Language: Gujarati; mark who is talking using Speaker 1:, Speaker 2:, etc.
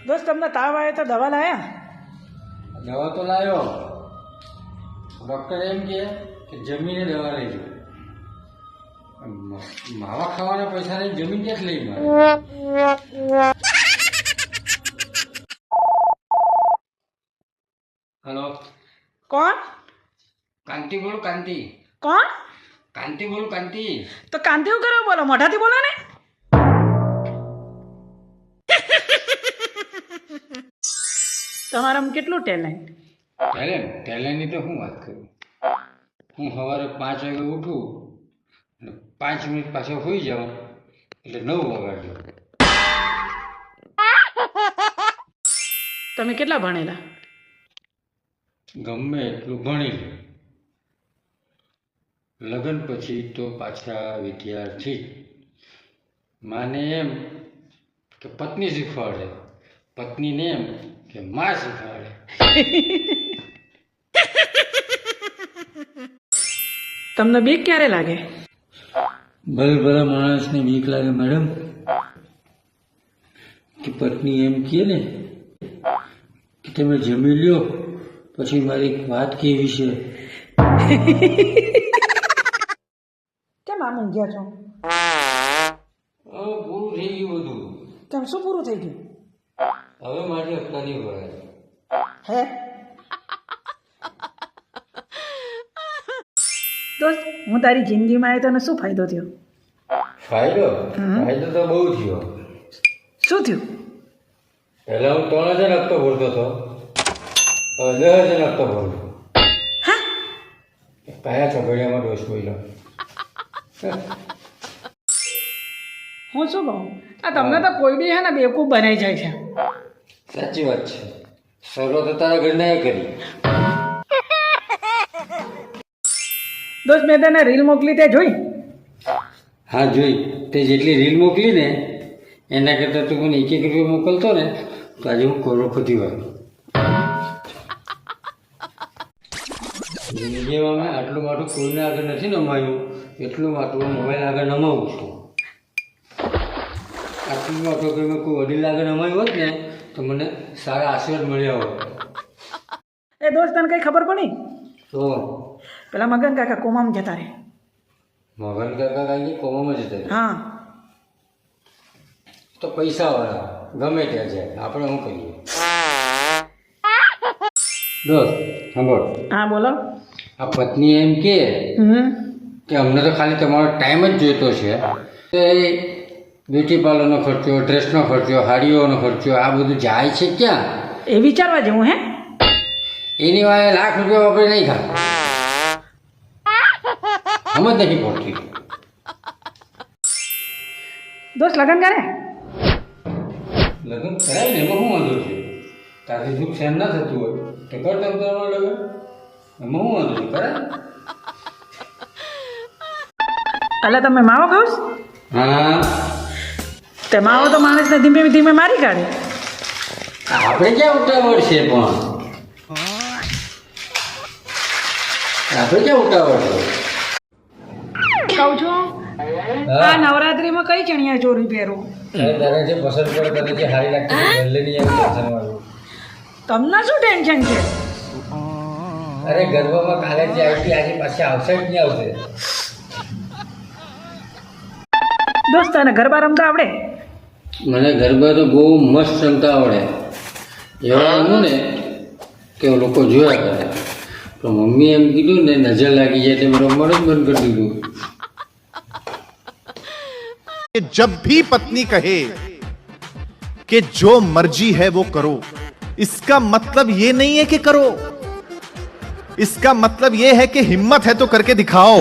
Speaker 1: દોસ્ત તમને તાવ આવે તો દવા લાયા?
Speaker 2: દવા તો લાવ્યો. ડૉક્ટર એમ કહે કે જમીને દવા લેજો. માવા ખાવાના પૈસા નહીં, જમીન ક્યાંથી લઈ મારે? હલો,
Speaker 1: કોણ?
Speaker 2: કાંતિ બોલું. કાંતિ
Speaker 1: કોણ?
Speaker 2: કાંતિ બોલું. કાંતિ
Speaker 1: તો કાંતિ શું કરો? બોલો, મોઢાથી બોલો ને. તમારામાં કેટલું ટેલેન્ટ?
Speaker 2: ટેલેન્ટની તો હું વાત કરું. હું સવારે 5 વાગે ઉઠું અને 5 મિનિટ પાછો હોઈ જાઉં એટલે 9 વાગ્યો.
Speaker 1: તમે કેટલા ભણેલા?
Speaker 2: ગમે એટલું ભણી લે. લગ્ન પછી તો પાછા વિદ્યાર્થી. માને એમ કે પત્ની શીખવાડે, પત્નીને એમ કે માં શીખવાડે.
Speaker 1: તમને બીક ક્યારે લાગે?
Speaker 2: ભલા માણસને બીક લાગે મેડમ કે પત્ની એમ કહે ને કે તમે જમી લ્યો પછી મારી એક વાત કેવી છે.
Speaker 1: કેમ આમ ઊંઘ્યા છો?
Speaker 2: પૂરું થઈ ગયું બધું.
Speaker 1: કેમ, શું પૂરું થઈ ગયું?
Speaker 2: હવે મારી હપ્તા નહીં ભરાય.
Speaker 1: હે દોસ્ત, હું તારી જિંદગીમાં આવ્યો તને શું ફાયદો થયો?
Speaker 2: ફાયદો તો બહુ થયો.
Speaker 1: શું થયું?
Speaker 2: પહેલા હું 3000 હપ્તો ભરતો હતો, હવે 10,000 હપ્તો ભરું. કયા છગડિયામાં દોષ બોલ્યો?
Speaker 1: હું શું કહું, આ તમને તો કોઈ બી હે ને બેવકૂફ બનાવી જાય છે.
Speaker 2: સાચી વાત છે. શરૂઆત તો તારા ઘરના કરી.
Speaker 1: દોસ્ત, મેં તને રીલ મોકલી તે જોઈ?
Speaker 2: હા જોઈ. તે જેટલી રીલ મોકલી ને એના કરતાં તું મને 1 રૂપિયો મોકલતો ને તો આજે હું કરોડપતિ હોય. જિંદગીમાં મેં આટલું માટું કોઈને આગળ નથી નમાયું, એટલું માટું મોબાઈલ આગળ નમાવું છું. આટલું માટું કે મેં કોઈ વડીલ આગળ નમાયું હોત ને તો મને સારા આશીર્વાદ મળ્યા હોત.
Speaker 1: એ દોસ્ત, તને કઈ ખબર પડી?
Speaker 2: તો
Speaker 1: પેલા મગન કાકા કોમામાં જતા રહે.
Speaker 2: મગન કાકા કાંઈ કોમામાં જતા રહે.
Speaker 1: હા,
Speaker 2: તો પૈસાવાળા ગમે ત્યાં જાય, આપણે શું કરીએ? દોસ્ત સાંભળ.
Speaker 1: હા બોલો.
Speaker 2: આ પત્ની એમ કે અમને તો ખાલી તમારો ટાઈમ જ જોઈતો છે. તો એ બ્યુટી પાર્લરનો ખર્ચો, ડ્રેસનો ખર્ચો, હાડીઓનો ખર્ચો આ બધું જાય છે ક્યાં?
Speaker 1: એ વિચારવા જેવું હે.
Speaker 2: એની વાળે લાખ રૂપિયા વાપરી નહીં ખા. સમજ નથી પડતી.
Speaker 1: દોસ્ત, લગન કરે?
Speaker 2: લગ્ન કરાય ને એમાં શું વાંધો છે? તારી દુઃખ સહેન ના થતું હોય તો કર તમ તમારું લગ્ન. એમાં શું વાંધો છે? કરાય.
Speaker 1: એટલે તમે માવો ખાવ છો?
Speaker 2: હા,
Speaker 1: તે માવો તો માણસને ધીમે ધીમે મારી કાઢે.
Speaker 2: આપણે ક્યાં ઉતાવળ છે? પણ આપણે ક્યાં ઉતાવળ છે?
Speaker 1: કહું છું, આ નવરાત્રીમાં કઈ ચણિયા ચોરી પહેરું?
Speaker 2: તારે જે પસંદ પડે તને જે સારી લાગતી હોય ભલે નહીં આવે ટેન્શન વાળું.
Speaker 1: તમને શું ટેન્શન છે?
Speaker 2: અરે ગરબામાં કાલે જે આવી આજે પાછી આવશે જ નહીં આવશે.
Speaker 1: દોસ્ત, તને ગરબા રમતા આવડે?
Speaker 2: મને ગરબા તો બહુ મસ્ત રમતા આવડે. એવા રમું ને કે લોકો જોયા કરે. તો મમ્મી એમ કીધું ને નજર લાગી જાય એટલે રમવાનું જ બંધ કરી દીધું.
Speaker 3: जब भी पत्नी कहे कि जो मर्जी है वो करो, इसका मतलब ये नहीं है कि करो, इसका मतलब ये है कि हिम्मत है तो करके दिखाओ.